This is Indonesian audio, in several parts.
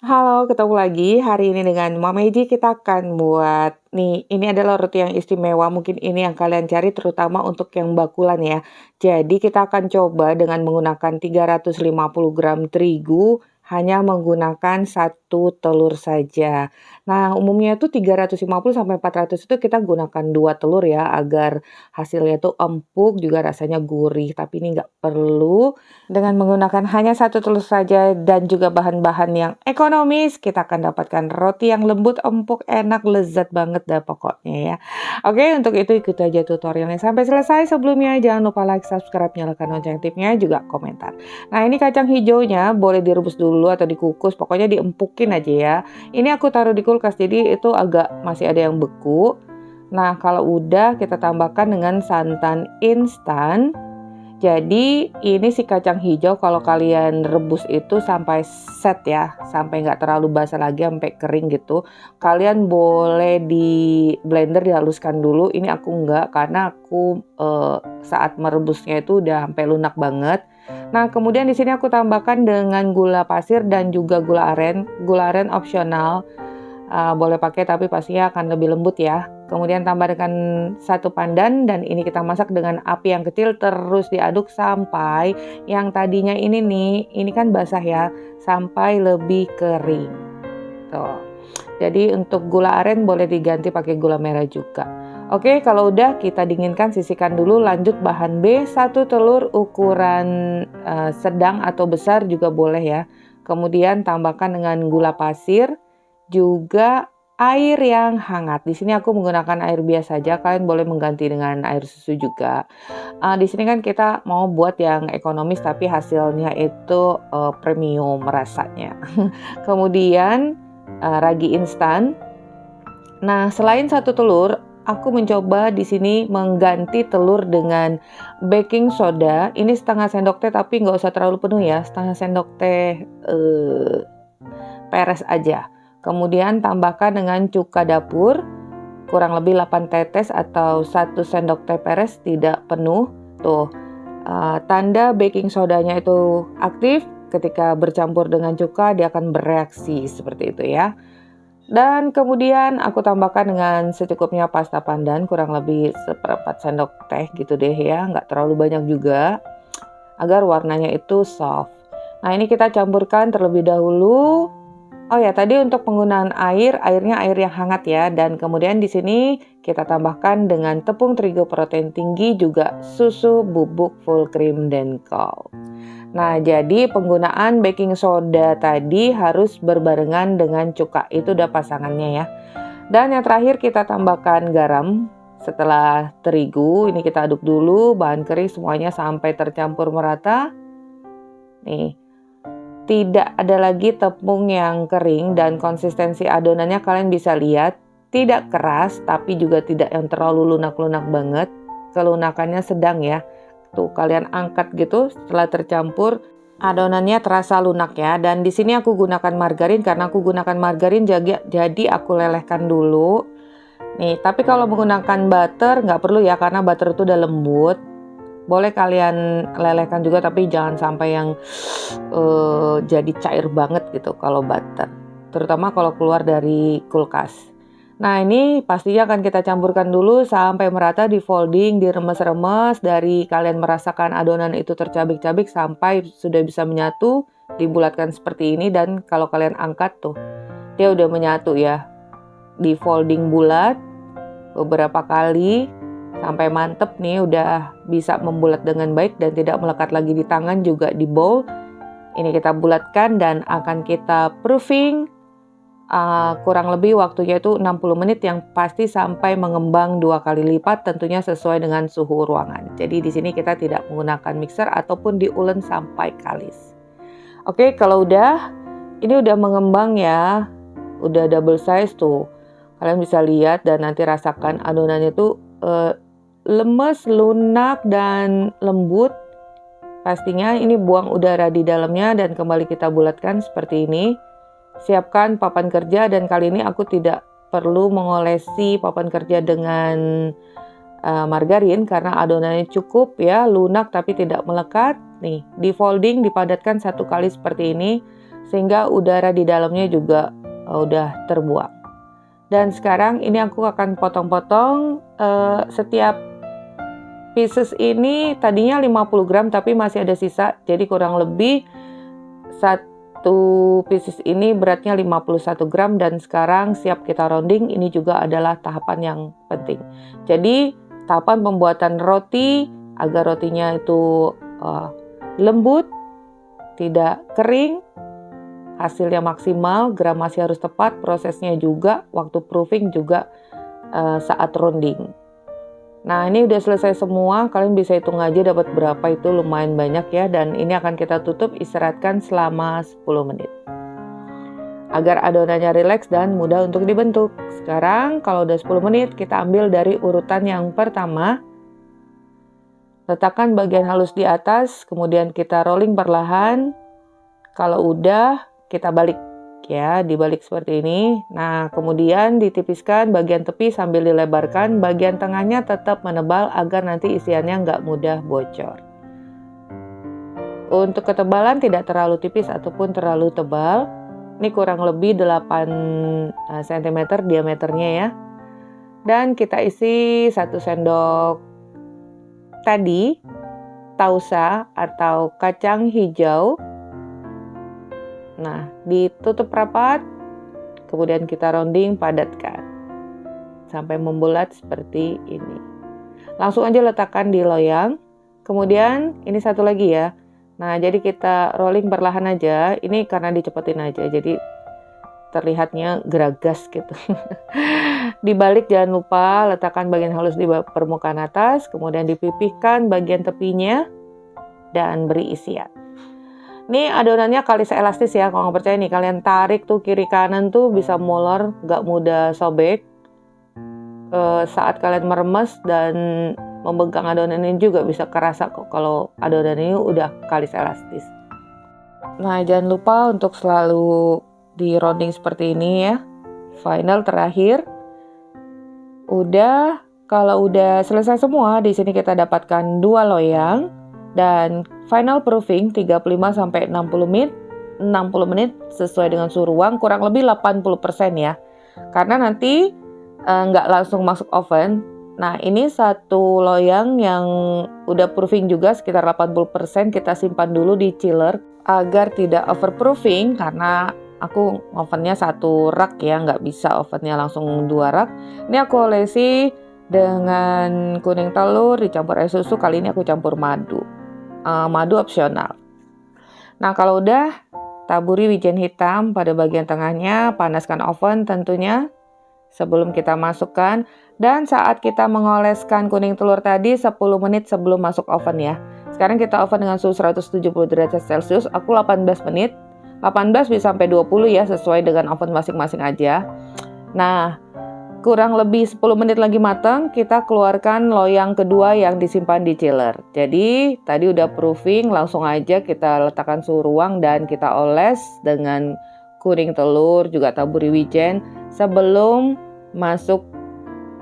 Halo, ketemu lagi. Hari ini dengan Mama kita akan buat nih, ini adalah roti yang istimewa, mungkin ini yang kalian cari terutama untuk yang bakulan ya. Jadi kita akan coba dengan menggunakan 350 gram terigu, hanya menggunakan satu telur saja. Nah, umumnya itu 350 sampai 400 itu kita gunakan 2 telur ya, agar hasilnya itu empuk, juga rasanya gurih. Tapi ini nggak perlu. Dengan menggunakan hanya satu telur saja dan juga bahan-bahan yang ekonomis, kita akan dapatkan roti yang lembut, empuk, enak, lezat banget dah pokoknya ya. Oke, untuk itu ikuti aja tutorialnya sampai selesai. Sebelumnya jangan lupa like, subscribe, nyalakan lonceng tipnya, juga komentar. Nah, ini kacang hijaunya boleh direbus dulu atau dikukus, pokoknya diempukin aja ya. Ini aku taruh di kulkas, jadi itu agak masih ada yang beku. Nah, kalau udah kita tambahkan dengan santan instan. Jadi ini si kacang hijau kalau kalian rebus itu sampai set ya, sampai nggak terlalu basah lagi, sampai kering gitu. Kalian boleh di blender dihaluskan dulu. Ini aku nggak, karena aku saat merebusnya itu udah sampai lunak banget. Nah, kemudian di sini aku tambahkan dengan gula pasir dan juga gula aren. Gula aren opsional. Boleh pakai tapi pastinya akan lebih lembut ya. Kemudian tambahkan satu pandan dan ini kita masak dengan api yang kecil, terus diaduk sampai yang tadinya ini nih, ini kan basah ya, sampai lebih kering. Tuh. Jadi untuk gula aren boleh diganti pakai gula merah juga. Oke, kalau udah kita dinginkan, sisihkan dulu. Lanjut bahan B, satu telur ukuran sedang atau besar juga boleh ya. Kemudian tambahkan dengan gula pasir, juga air yang hangat. Di sini aku menggunakan air biasa saja, kalian boleh mengganti dengan air susu juga. Di sini kan kita mau buat yang ekonomis tapi hasilnya itu premium rasanya. Kemudian ragi instan. Nah, selain satu telur, aku mencoba di sini mengganti telur dengan baking soda. Ini setengah sendok teh, tapi nggak usah terlalu penuh ya. Setengah sendok teh peres aja. Kemudian tambahkan dengan cuka dapur, kurang lebih 8 tetes atau 1 sendok teh peres, tidak penuh. Tuh, tanda baking sodanya itu aktif. Ketika bercampur dengan cuka, dia akan bereaksi seperti itu ya. Dan kemudian aku tambahkan dengan secukupnya pasta pandan, kurang lebih seperempat sendok teh gitu deh ya, nggak terlalu banyak juga, agar warnanya itu soft. Nah, ini kita campurkan terlebih dahulu. Oh ya, tadi untuk penggunaan airnya air yang hangat ya. Dan kemudian di sini kita tambahkan dengan tepung terigu protein tinggi, juga susu bubuk full cream dan cold. Nah, jadi penggunaan baking soda tadi harus berbarengan dengan cuka, itu udah pasangannya ya. Dan yang terakhir kita tambahkan garam setelah terigu. Ini kita aduk dulu bahan kering semuanya sampai tercampur merata. Nih, tidak ada lagi tepung yang kering dan konsistensi adonannya kalian bisa lihat. Tidak keras tapi juga tidak yang terlalu lunak-lunak banget. Kelunakannya sedang ya. Tuh kalian angkat gitu setelah tercampur, adonannya terasa lunak ya. Dan di sini aku gunakan margarin, karena aku gunakan margarin jadi aku lelehkan dulu. Nih, tapi kalau menggunakan butter nggak perlu ya, karena butter itu udah lembut. Boleh kalian lelehkan juga, tapi jangan sampai yang jadi cair banget gitu kalau butter. Terutama kalau keluar dari kulkas. Nah, ini pastinya akan kita campurkan dulu sampai merata, di folding, diremes-remes, dari kalian merasakan adonan itu tercabik-cabik sampai sudah bisa menyatu, dibulatkan seperti ini. Dan kalau kalian angkat tuh, dia udah menyatu ya. Di folding bulat beberapa kali sampai mantep nih, udah bisa membulat dengan baik dan tidak melekat lagi di tangan, juga di bowl. Ini kita bulatkan dan akan kita proofing. Kurang lebih waktunya itu 60 menit, yang pasti sampai mengembang 2 kali lipat, tentunya sesuai dengan suhu ruangan. Jadi di sini kita tidak menggunakan mixer ataupun diulen sampai kalis. Oke, kalau ini udah mengembang ya, udah double size tuh. Kalian bisa lihat dan nanti rasakan adonannya tuh lemes, lunak, dan lembut. Pastinya ini buang udara di dalamnya dan kembali kita bulatkan seperti ini. Siapkan papan kerja, dan kali ini aku tidak perlu mengolesi papan kerja dengan margarin karena adonannya cukup ya, lunak tapi tidak melekat. Nih, di folding, dipadatkan 1 kali seperti ini sehingga udara di dalamnya juga udah terbuang. Dan sekarang ini aku akan potong-potong setiap pieces ini tadinya 50 gram tapi masih ada sisa, jadi kurang lebih satu pieces ini beratnya 51 gram dan sekarang siap kita rounding. Ini juga adalah tahapan yang penting. Jadi tahapan pembuatan roti agar rotinya itu lembut, tidak kering, hasilnya maksimal, gramasi harus tepat, prosesnya juga, waktu proofing juga saat rounding. Nah, ini udah selesai semua, kalian bisa hitung aja dapat berapa, itu lumayan banyak ya. Dan ini akan kita tutup, istirahatkan selama 10 menit. Agar adonannya rileks dan mudah untuk dibentuk. Sekarang kalau udah 10 menit, kita ambil dari urutan yang pertama. Letakkan bagian halus di atas, kemudian kita rolling perlahan. Kalau udah, kita balik ya, dibalik seperti ini. Nah, kemudian ditipiskan bagian tepi sambil dilebarkan, bagian tengahnya tetap menebal agar nanti isiannya nggak mudah bocor. Untuk ketebalan tidak terlalu tipis ataupun terlalu tebal. Ini kurang lebih 8 cm diameternya ya. Dan kita isi 1 sendok tadi tausa atau kacang hijau. Nah, ditutup rapat, kemudian kita rounding, padatkan sampai membulat seperti ini. Langsung aja letakkan di loyang. Kemudian ini satu lagi ya. Nah, jadi kita rolling perlahan aja. Ini karena dicepetin aja, jadi terlihatnya geragas gitu. Dibalik jangan lupa letakkan bagian halus di permukaan atas, kemudian dipipihkan bagian tepinya dan beri isian. Ini adonannya kalis elastis ya, kalau nggak percaya nih kalian tarik tuh kiri kanan tuh bisa molor, nggak mudah sobek. Saat kalian meremes dan memegang adonan ini juga bisa kerasa kok kalau adonan ini udah kalis elastis. Nah, jangan lupa untuk selalu di rounding seperti ini ya. Final terakhir. Kalau udah selesai semua, di sini kita dapatkan 2 loyang. Dan final proofing 35 sampai 60 menit. 60 menit sesuai dengan suhu ruang, kurang lebih 80% ya. Karena nanti nggak langsung masuk oven. Nah, ini satu loyang yang udah proofing juga sekitar 80%, kita simpan dulu di chiller agar tidak overproofing, karena aku ovennya 1 rak ya, nggak bisa ovennya langsung 2 rak. Ini aku olesi dengan kuning telur dicampur air susu, kali ini aku campur madu. Madu opsional. Nah, kalau udah, taburi wijen hitam pada bagian tengahnya, panaskan oven tentunya sebelum kita masukkan. Dan saat kita mengoleskan kuning telur tadi 10 menit sebelum masuk oven ya. Sekarang kita oven dengan suhu 170 derajat Celcius, aku 18 menit. 18 bisa sampai 20 ya, sesuai dengan oven masing-masing aja. Nah, kurang lebih 10 menit lagi matang, kita keluarkan loyang kedua yang disimpan di chiller. Jadi tadi udah proofing, langsung aja kita letakkan suhu ruang dan kita oles dengan kuning telur, juga taburi wijen sebelum masuk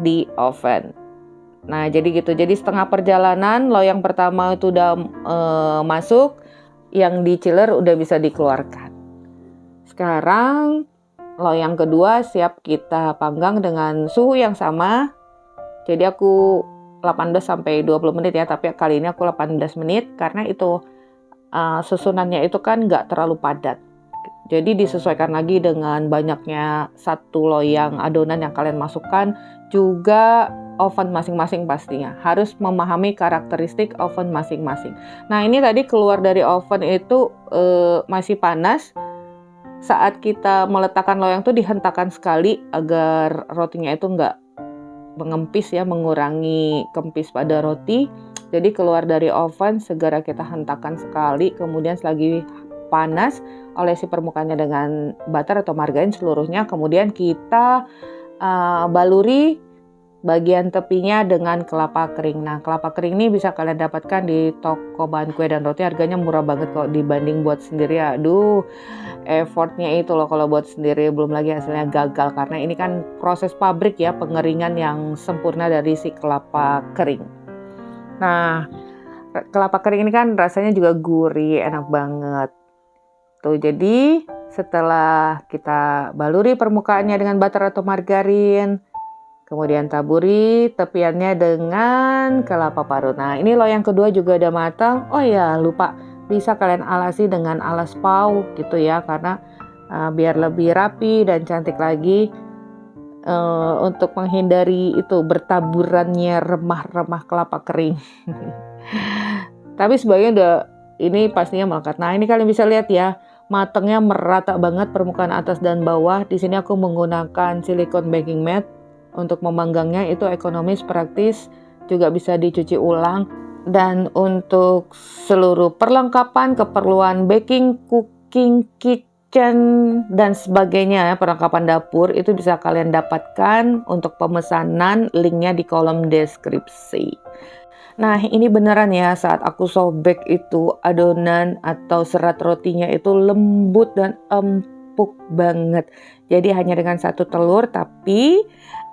di oven. Nah, jadi gitu. Jadi setengah perjalanan, loyang pertama itu udah masuk, yang di chiller udah bisa dikeluarkan. Sekarang loyang kedua siap kita panggang dengan suhu yang sama. Jadi aku 18 sampai 20 menit ya, tapi kali ini aku 18 menit karena itu susunannya itu kan nggak terlalu padat. Jadi disesuaikan lagi dengan banyaknya satu loyang adonan yang kalian masukkan, juga oven masing-masing pastinya. Harus memahami karakteristik oven masing-masing. Nah, ini tadi keluar dari oven itu masih panas. Saat kita meletakkan loyang itu dihentakkan sekali agar rotinya itu nggak mengempis ya, mengurangi kempis pada roti. Jadi keluar dari oven segera kita hentakkan sekali, kemudian selagi panas olesi permukaannya dengan butter atau margarin seluruhnya, kemudian kita baluri bagian tepinya dengan kelapa kering. Nah, kelapa kering ini bisa kalian dapatkan di toko bahan kue dan roti, harganya murah banget kok dibanding buat sendiri. Aduh, effortnya itu loh kalau buat sendiri, belum lagi hasilnya gagal karena ini kan proses pabrik ya, pengeringan yang sempurna dari si kelapa kering. Nah, kelapa kering ini kan rasanya juga gurih, enak banget. Tuh, jadi Setelah kita baluri permukaannya dengan butter atau margarin, kemudian taburi tepiannya dengan kelapa parut. Nah, ini loyang kedua juga udah matang. Oh ya, lupa, bisa kalian alasi dengan alas pauk gitu ya, karena biar lebih rapi dan cantik lagi, untuk menghindari itu bertaburannya remah-remah kelapa kering. Tapi sebagian udah ini pastinya melekat. Nah, ini kalian bisa lihat ya, matangnya merata banget permukaan atas dan bawah. Di sini aku menggunakan silikon baking mat untuk memanggangnya, itu ekonomis, praktis, juga bisa dicuci ulang. Dan untuk seluruh perlengkapan keperluan baking, cooking, kitchen dan sebagainya ya, perlengkapan dapur itu bisa kalian dapatkan untuk pemesanan, linknya di kolom deskripsi. Nah, ini beneran ya, saat aku sobek itu adonan atau serat rotinya itu lembut dan empuk banget. Jadi hanya dengan satu telur, tapi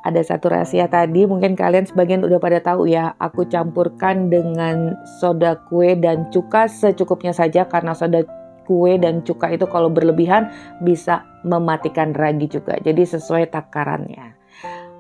ada satu rahasia tadi, mungkin kalian sebagian udah pada tahu ya, aku campurkan dengan soda kue dan cuka secukupnya saja, karena soda kue dan cuka itu kalau berlebihan bisa mematikan ragi juga. Jadi sesuai takarannya.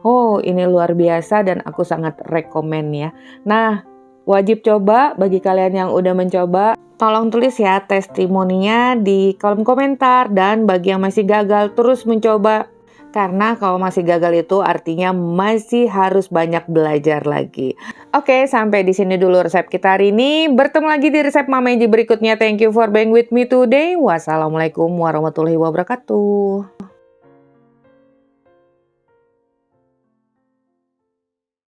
Oh, ini luar biasa dan aku sangat rekomen ya. Nah, wajib coba bagi kalian yang udah mencoba. Tolong tulis ya testimoninya di kolom komentar, dan bagi yang masih gagal terus mencoba. Karena kalau masih gagal itu artinya masih harus banyak belajar lagi. Oke, sampai di sini dulu resep kita hari ini. Bertemu lagi di resep Mama Eji berikutnya. Thank you for being with me today. Wassalamualaikum warahmatullahi wabarakatuh.